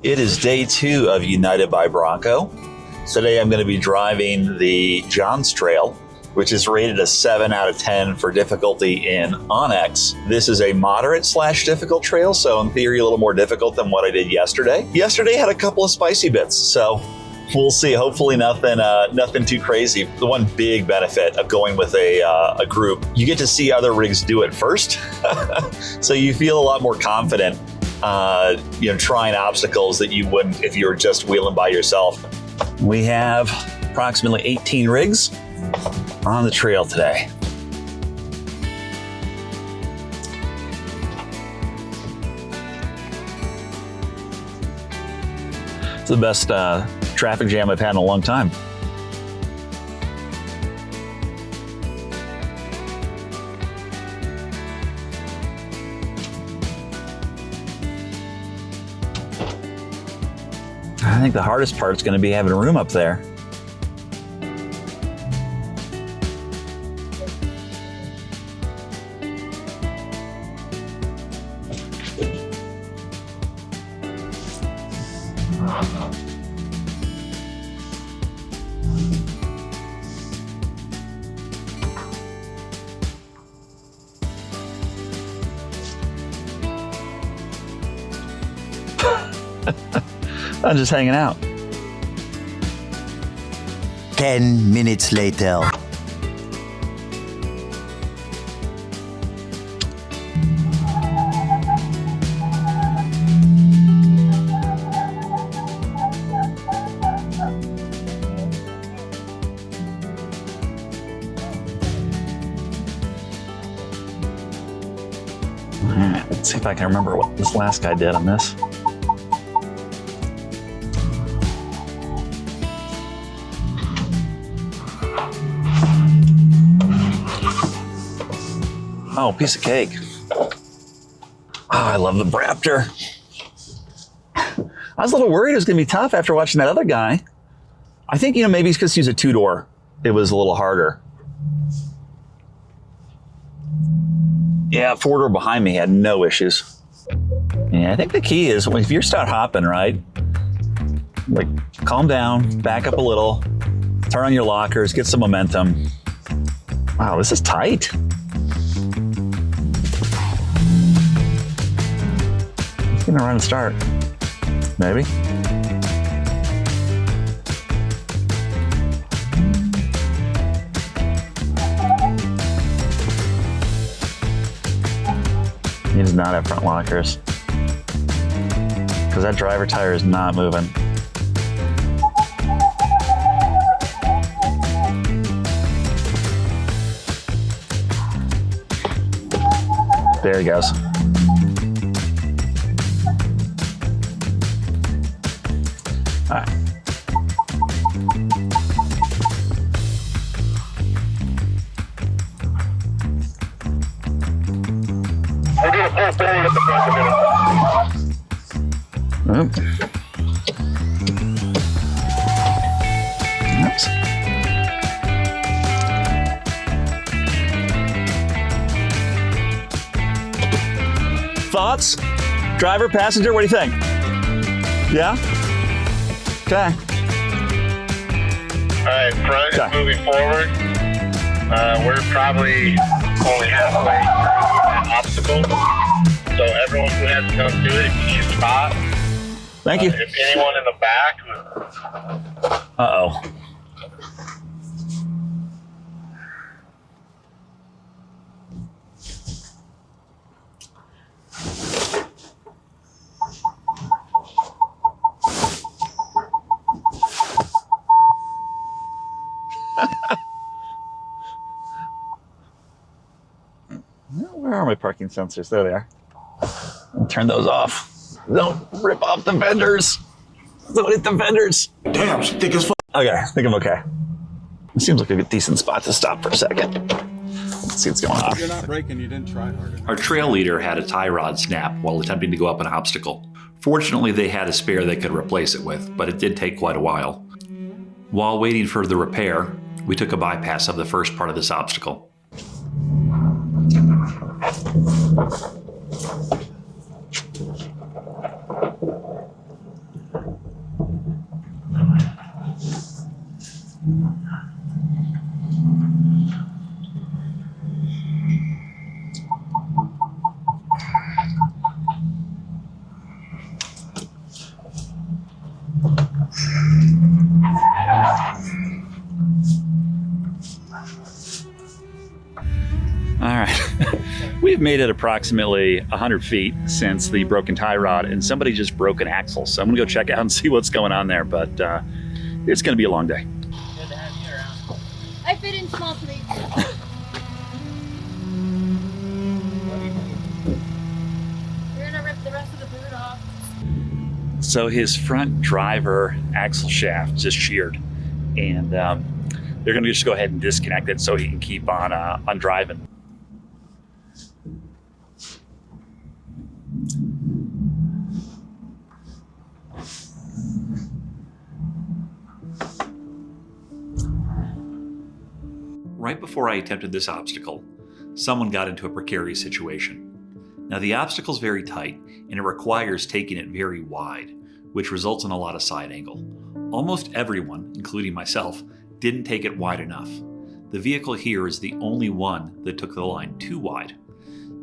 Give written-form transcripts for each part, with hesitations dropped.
It is day 2 of United by Bronco. Today I'm going to be driving the Johns Trail, which is rated a 7 out of 10 for difficulty in Onyx. This is a moderate/difficult trail, so in theory a little more difficult than what I did yesterday. Yesterday had a couple of spicy bits, so we'll see. Hopefully nothing too crazy. The one big benefit of going with a group, you get to see other rigs do it first, so you feel a lot more confident trying obstacles that you wouldn't if you were just wheeling by yourself. We have approximately 18 rigs on the trail today. It's the best traffic jam I've had in a long time. I think the hardest part is going to be having room up there. I'm just hanging out. 10 minutes later. All right, let's see if I can remember what this last guy did on this. Oh, piece of cake. Oh, I love the Raptor. I was a little worried it was going to be tough after watching that other guy. I think, maybe it's because he's a 2-door. It was a little harder. Yeah, 4-door behind me had no issues. Yeah, I think the key is if you start hopping, right? Like, calm down, back up a little, turn on your lockers, get some momentum. Wow, this is tight. Gonna run and start. Maybe. He does not have front lockers. Because that driver tire is not moving. There he goes. All right. We're going to pull forward at the front of Oops. Thoughts? Driver, passenger, what do you think? Yeah? Okay. All right, front is moving forward. We're probably only halfway through that obstacle. So everyone who has to come do it, if you need a spot. Thank you. If anyone in the back. Uh-oh. Where are my parking sensors? There they are. I'll turn those off. Don't rip off the fenders. Don't hit the fenders. Damn, she thick as fuck. Okay, I think I'm okay. It seems like a decent spot to stop for a second. Let's see what's going on. If you're not braking, you didn't try hard enough. Our trail leader had a tie rod snap while attempting to go up an obstacle. Fortunately, they had a spare they could replace it with, but it did take quite a while. While waiting for the repair, we took a bypass of the first part of this obstacle. We've made it approximately 100 feet since the broken tie rod, and somebody just broke an axle. So I'm gonna go check out and see what's going on there, but it's gonna be a long day. Good to have you around. I fit in small please. You're gonna rip the rest of the boot off. So his front driver axle shaft just sheared, and they're gonna just go ahead and disconnect it so he can keep on driving. Right before I attempted this obstacle, someone got into a precarious situation. Now the obstacle is very tight and it requires taking it very wide, which results in a lot of side angle. Almost everyone, including myself, didn't take it wide enough. The vehicle here is the only one that took the line too wide.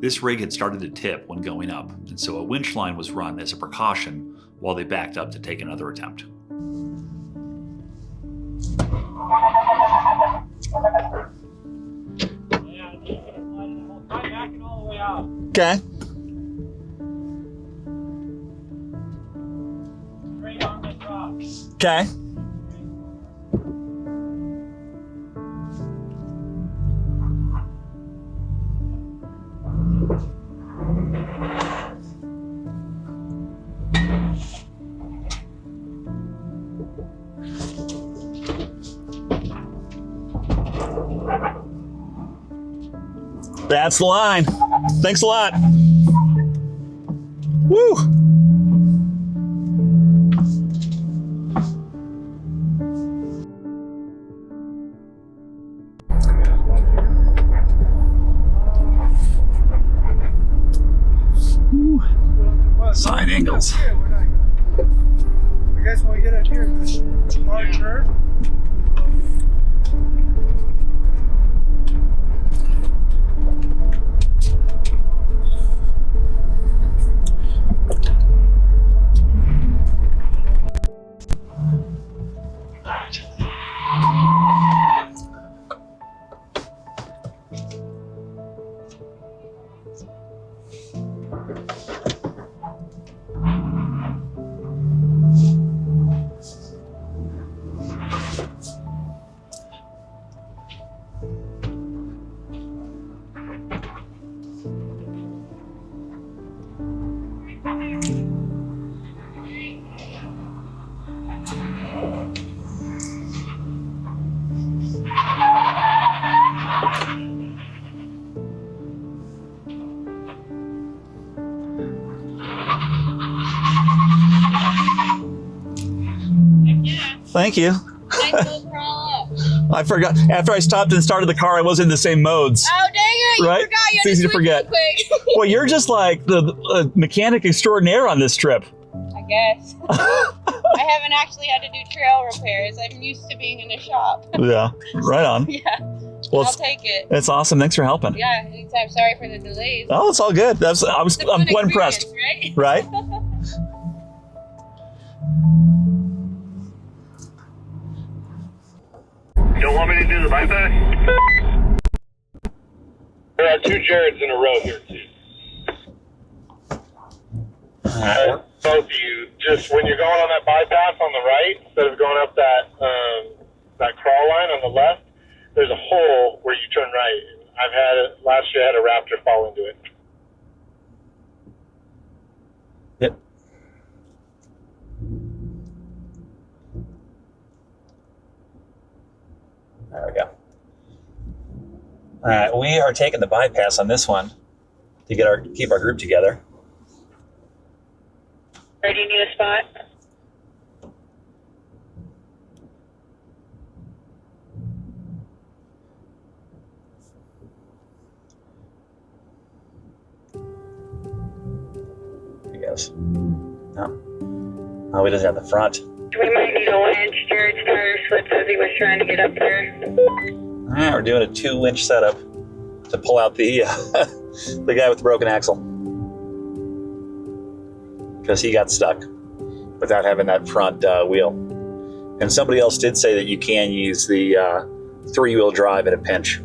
This rig had started to tip when going up, and so a winch line was run as a precaution while they backed up to take another attempt. Okay. Okay. That's the line. Thanks a lot. Woo! Side angles. You guys want to get up here? Hard curve. Thank you. Nice little crawl up. I forgot. After I stopped and started the car, I wasn't in the same modes. Oh dang it! You Right? forgot. You It's had easy to switch forget. real quick. Well, you're just like the mechanic extraordinaire on this trip. I guess. I haven't actually had to do trail repairs. I'm used to being in a shop. Yeah, right on. Yeah. Well, I'll it's, take it. it's awesome. Thanks for helping. Yeah, anytime. Sorry for the delays. Oh, it's all good. It's a I'm fun quite impressed. experience, right? Right? You don't want me to do the bypass? There are two Jareds in a row here, too. Both of you, just when you're going on that bypass on the right, instead of going up that crawl line on the left, there's a hole where you turn right. I've had it, last year I had a Raptor fall into it. Yep. There we go. All right, we are taking the bypass on this one to keep our group together. Ready to need a spot? There he goes. No. Oh, he doesn't have the front. We might need a 1-inch. Jared's tire slipped as he was trying to get up there. All right, we're doing a 2-inch setup to pull out the the guy with the broken axle, because he got stuck without having that front wheel. And somebody else did say that you can use the 3-wheel drive in a pinch.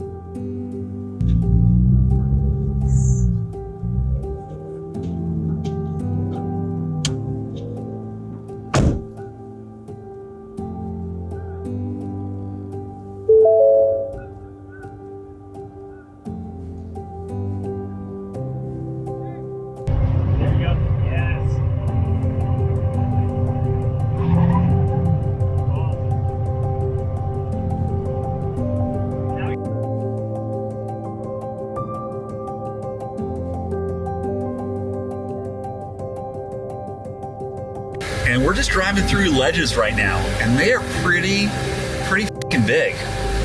just driving through ledges right now, and they are pretty fucking big.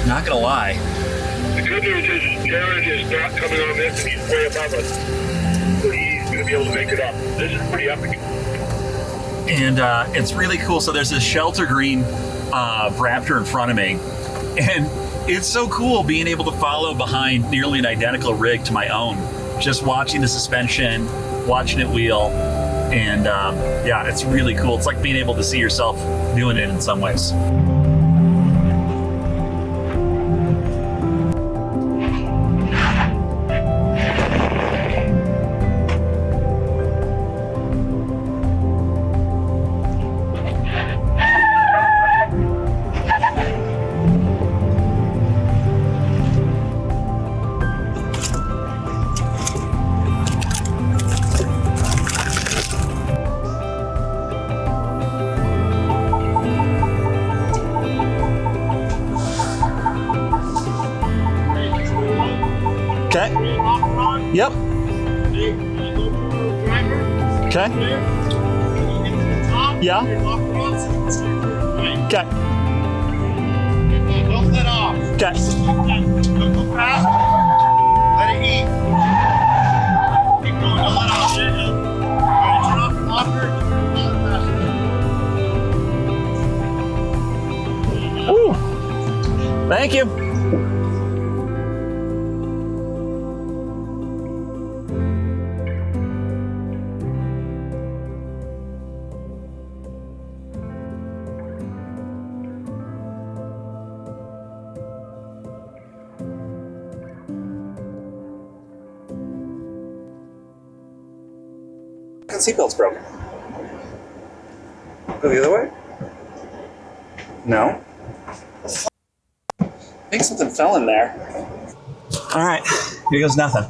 Not gonna lie. The good news is Jared is not coming on this, and he's way above us, so he's going to be able to make it up. This is pretty epic. And it's really cool. So there's this shelter green Raptor in front of me, and it's so cool being able to follow behind nearly an identical rig to my own, just watching the suspension, watching it wheel, and yeah, it's really cool. It's like being able to see yourself doing it in some ways. Okay. Yep. Okay. Yeah. Okay. Don't let off. Okay. Don't go fast. Let it eat. Keep going. Don't let off. Alright, turn off the locker. Woo. Thank you. Seatbelt's broken. Go the other way? No. I think something fell in there. All right, here goes nothing.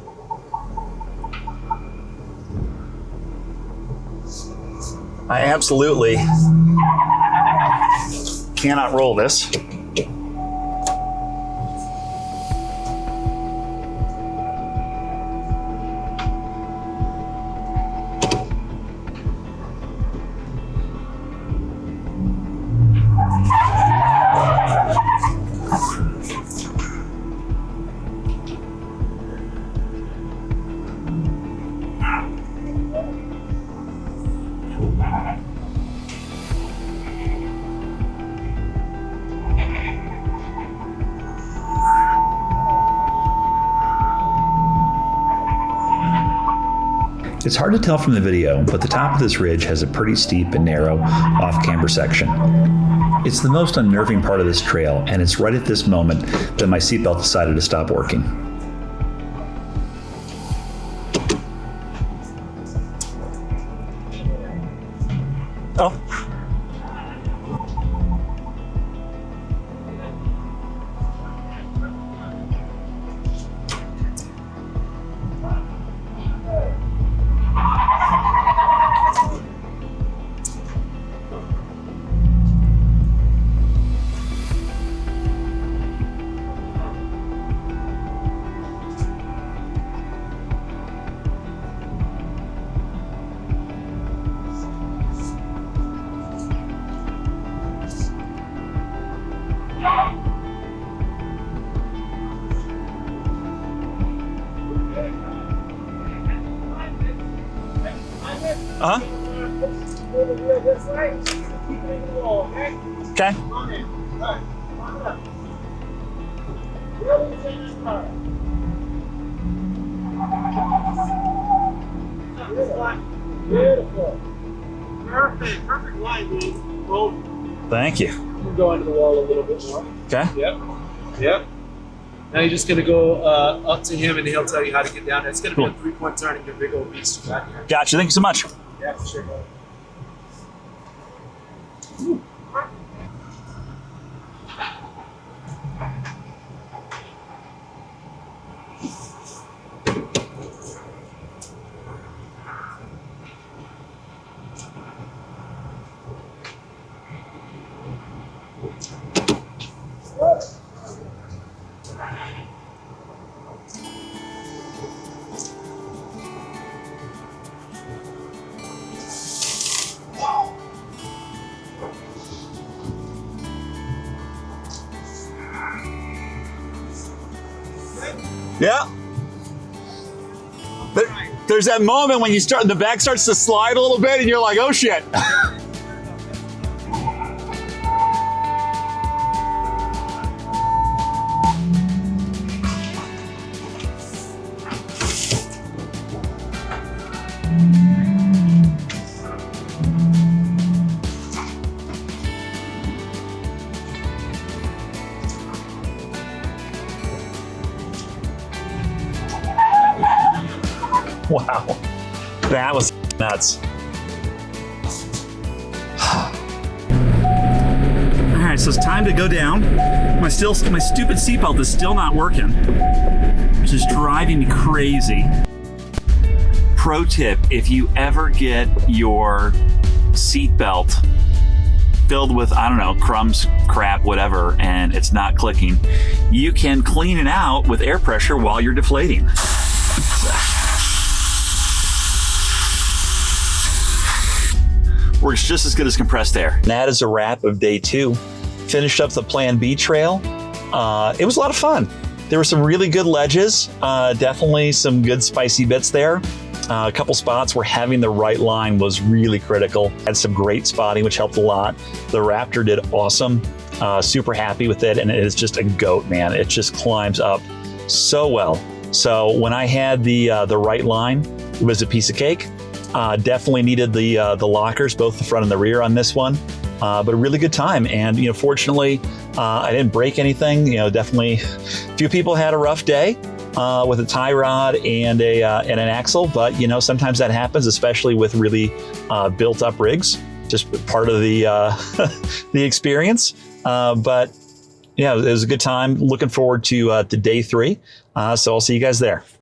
I absolutely cannot roll this. It's hard to tell from the video, but the top of this ridge has a pretty steep and narrow off-camber section. It's the most unnerving part of this trail, and it's right at this moment that my seatbelt decided to stop working. Oh. Uh-huh. Okay. Beautiful. Perfect line, dude. Thank you. We'll go into the wall a little bit more. Okay. Yep. Now you're just going to go up to him and he'll tell you how to get down there. It's going to be a 3-point turn and your big old beast back here. Gotcha. Thank you so much. Yeah, for sure. Yeah. There's that moment when the back starts to slide a little bit and you're like, oh shit. Wow, that was nuts. All right, so it's time to go down. My stupid seatbelt is still not working, which is driving me crazy. Pro tip, if you ever get your seatbelt filled with, I don't know, crumbs, crap, whatever, and it's not clicking, you can clean it out with air pressure while you're deflating. Works just as good as compressed air. And that is a wrap of day 2. Finished up the Plan B trail. It was a lot of fun. There were some really good ledges, definitely some good spicy bits there. A couple spots where having the right line was really critical. Had some great spotting, which helped a lot. The Raptor did awesome. Super happy with it, and it is just a goat, man. It just climbs up so well. So when I had the right line, it was a piece of cake. Definitely needed the lockers, both the front and the rear on this one, but a really good time. And fortunately, I didn't break anything. Definitely, a few people had a rough day with a tie rod and an axle. But sometimes that happens, especially with really built-up rigs. Just part of the the experience. But yeah, it was a good time. Looking forward to day 3. So I'll see you guys there.